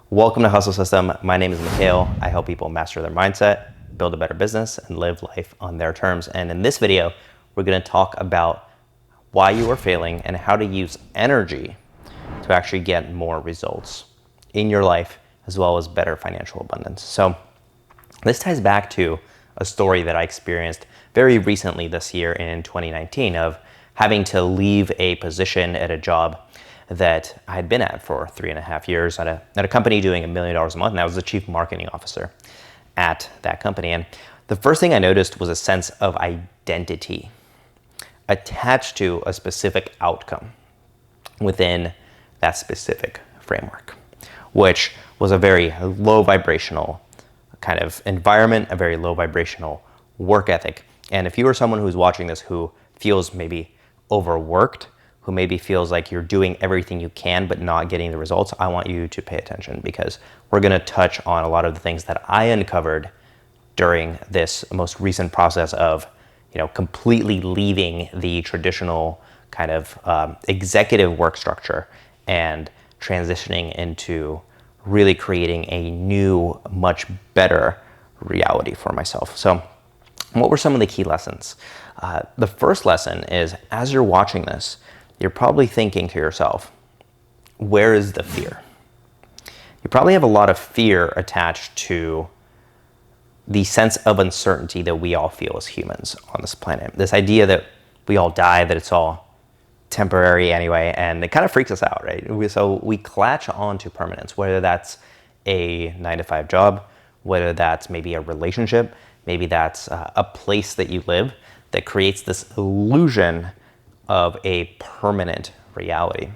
Welcome to Hustle System. My name is Mikhail. I help people master their mindset, build a better business, and live life on their terms. And in this video, we're going to talk about why you are failing and how to use energy to actually get more results in your life, as well as better financial abundance. So this ties back to a story that I experienced very recently this year in 2019 of having to leave a position at a job that I had been at for 3.5 years at a company doing $1 million a month, and I was the chief marketing officer at that company. And the first thing I noticed was a sense of identity attached to a specific outcome within that specific framework, which was a very low vibrational kind of environment, a very low vibrational work ethic. And if you are someone who's watching this who feels maybe overworked, who maybe feels like you're doing everything you can but not getting the results, I want you to pay attention, because we're going to touch on a lot of the things that I uncovered during this most recent process of, completely leaving the traditional kind of executive work structure and transitioning into really creating a new, much better reality for myself. So what were some of the key lessons? The first lesson is, as you're watching this, you're probably thinking to yourself, where is the fear? You probably have a lot of fear attached to the sense of uncertainty that we all feel as humans on this planet. This idea that we all die, that it's all temporary anyway, and it kind of freaks us out, right? So we clutch on to permanence, whether that's a 9-to-5 job, whether that's maybe a relationship, maybe that's a place that you live that creates this illusion of a permanent reality.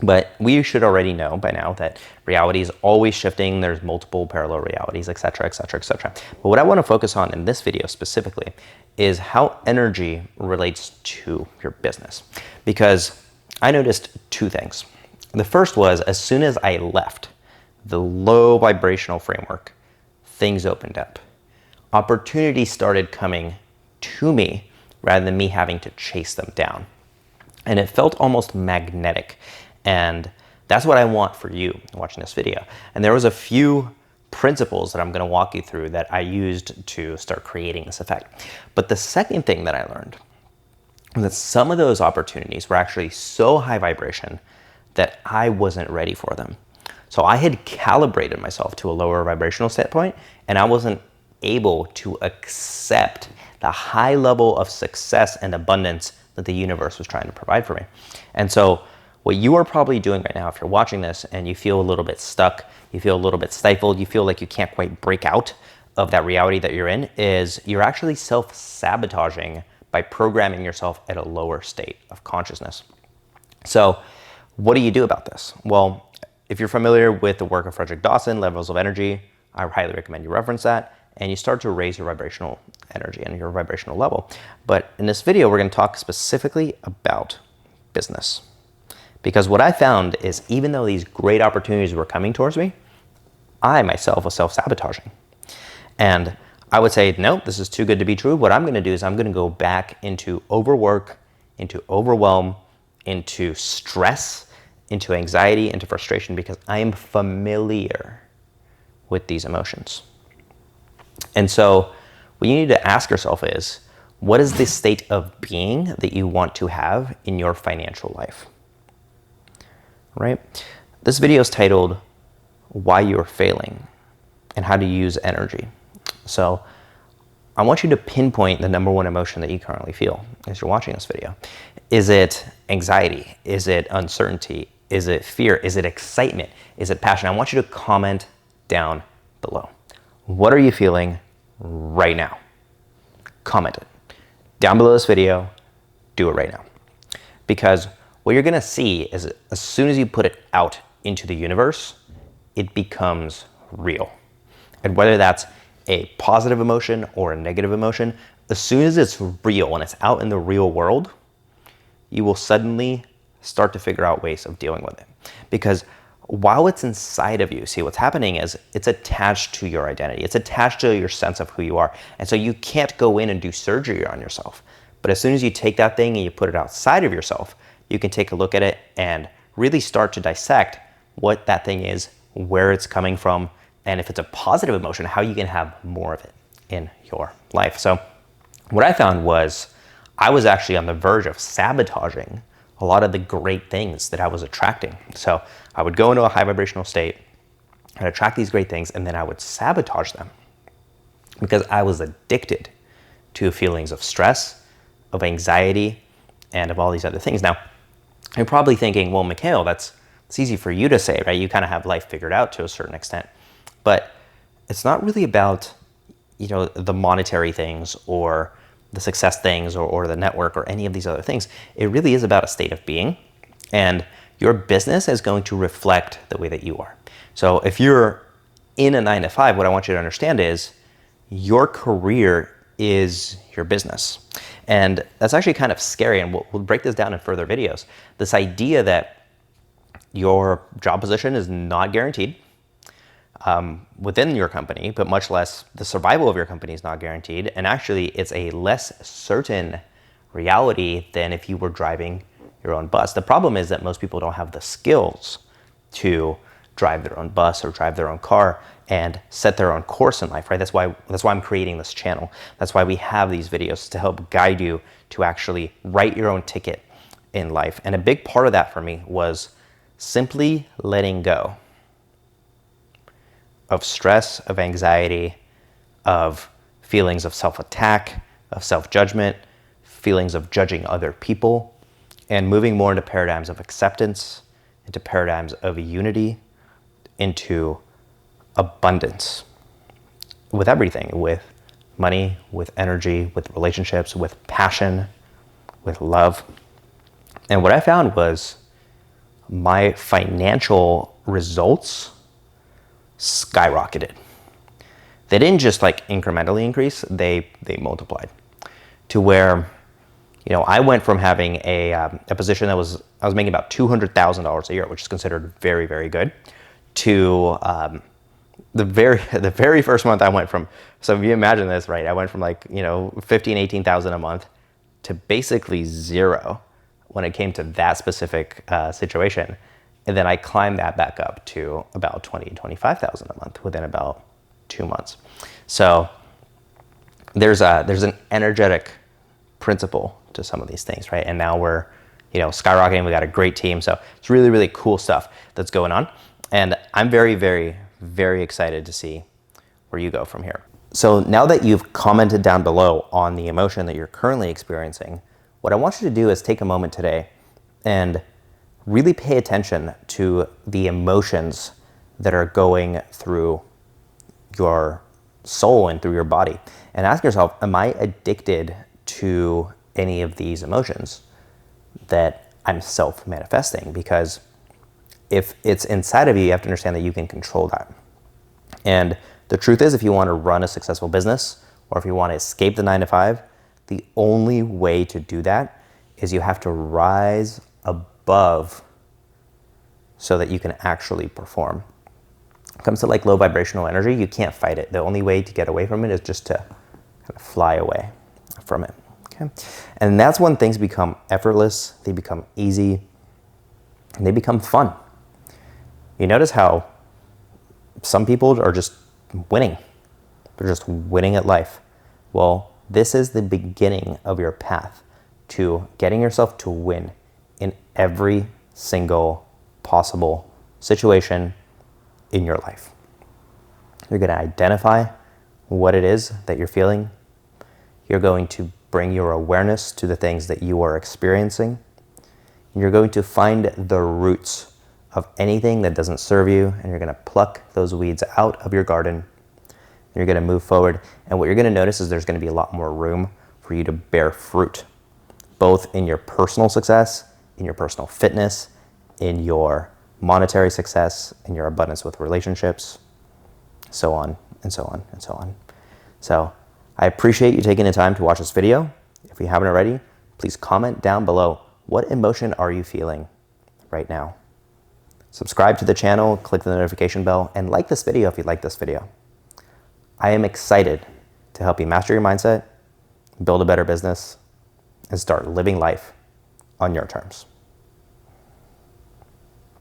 But we should already know by now that reality is always shifting. There's multiple parallel realities, et cetera, et cetera, et cetera. But what I want to focus on in this video specifically is how energy relates to your business. Because I noticed two things. The first was, as soon as I left the low vibrational framework, things opened up. Opportunities started coming to me rather than me having to chase them down. And it felt almost magnetic. And that's what I want for you watching this video. And there was a few principles that I'm going to walk you through that I used to start creating this effect. But the second thing that I learned was that some of those opportunities were actually so high vibration that I wasn't ready for them. So I had calibrated myself to a lower vibrational set point, and I wasn't able to accept the high level of success and abundance that the universe was trying to provide for me. And so what you are probably doing right now, if you're watching this and you feel a little bit stuck, you feel a little bit stifled, you feel like you can't quite break out of that reality that you're in, is you're actually self-sabotaging by programming yourself at a lower state of consciousness. So what do you do about this? Well, if you're familiar with the work of Frederick Dawson, Levels of Energy, I highly recommend you reference that, and you start to raise your vibrational energy and your vibrational level. But in this video, we're going to talk specifically about business. Because what I found is, even though these great opportunities were coming towards me, I myself was self-sabotaging. And I would say, nope, this is too good to be true. What I'm going to do is I'm going to go back into overwork, into overwhelm, into stress, into anxiety, into frustration, because I am familiar with these emotions. And so what you need to ask yourself is, what is the state of being that you want to have in your financial life? Right? This video is titled, Why You're Failing and How to Use Energy. So I want you to pinpoint the number one emotion that you currently feel as you're watching this video. Is it anxiety? Is it uncertainty? Is it fear? Is it excitement? Is it passion? I want you to comment down below. What are you feeling right now? Comment it down below this video. Do it right now. Because what you're going to see is, as soon as you put it out into the universe, it becomes real. And whether that's a positive emotion or a negative emotion, as soon as it's real and it's out in the real world, you will suddenly start to figure out ways of dealing with it. Because while it's inside of you, see, what's happening is it's attached to your identity. It's attached to your sense of who you are. And so you can't go in and do surgery on yourself. But as soon as you take that thing and you put it outside of yourself, you can take a look at it and really start to dissect what that thing is where it's coming from, and if it's a positive emotion, how you can have more of it in your life. So what I found was I was actually on the verge of sabotaging a lot of the great things that I was attracting. So I would go into a high vibrational state and attract these great things, and then I would sabotage them because I was addicted to feelings of stress, of anxiety, and of all these other things. Now, you're probably thinking, well, Mikhail, it's easy for you to say, right? You kind of have life figured out to a certain extent. But it's not really about, the monetary things or the success things or the network or any of these other things. It really is about a state of being. And your business is going to reflect the way that you are. So if you're in a 9-to-5, what I want you to understand is your career is your business. And that's actually kind of scary, and we'll break this down in further videos. This idea that your job position is not guaranteed within your company, but much less the survival of your company is not guaranteed. And actually, it's a less certain reality than if you were driving your own bus. The problem is that most people don't have the skills to drive their own bus or drive their own car and set their own course in life, right? That's why I'm creating this channel. That's why we have these videos, to help guide you to actually write your own ticket in life. And a big part of that for me was simply letting go of stress, of anxiety, of feelings of self-attack, of self-judgment, feelings of judging other people, and moving more into paradigms of acceptance, into paradigms of unity, into abundance with everything, with money, with energy, with relationships, with passion, with love. And what I found was my financial results skyrocketed. They didn't just incrementally increase, they multiplied to where, I went from having a position that I was making about $200,000 a year, which is considered very, very good, to the very first month I went from, so if you imagine this, right, I went from 18,000 a month to basically zero when it came to that specific situation. And then I climbed that back up to about 25,000 a month within about 2 months. So there's an energetic principle to some of these things, right? And now we're, skyrocketing. We got a great team. So it's really, really cool stuff that's going on. And I'm very, very, very excited to see where you go from here. So now that you've commented down below on the emotion that you're currently experiencing, what I want you to do is take a moment today and really pay attention to the emotions that are going through your soul and through your body. And ask yourself, am I addicted to any of these emotions that I'm self-manifesting? Because if it's inside of you, you have to understand that you can control that. And the truth is, if you want to run a successful business, or if you want to escape the 9-to-5, the only way to do that is you have to rise above so that you can actually perform. When it comes to low vibrational energy, you can't fight it. The only way to get away from it is just to kind of fly away from it. Okay? And that's when things become effortless, they become easy, and they become fun. You notice how some people are just winning. They're just winning at life. Well, this is the beginning of your path to getting yourself to win in every single possible situation in your life. You're going to identify what it is that you're feeling. You're going to bring your awareness to the things that you are experiencing. And you're going to find the roots of anything that doesn't serve you, and you're going to pluck those weeds out of your garden. And you're going to move forward. And what you're going to notice is there's going to be a lot more room for you to bear fruit, both in your personal success, in your personal fitness, in your monetary success, in your abundance with relationships, so on and so on and so on. So I appreciate you taking the time to watch this video. If you haven't already, please comment down below, what emotion are you feeling right now? Subscribe to the channel, click the notification bell, and like this video if you like this video. I am excited to help you master your mindset, build a better business, and start living life on your terms.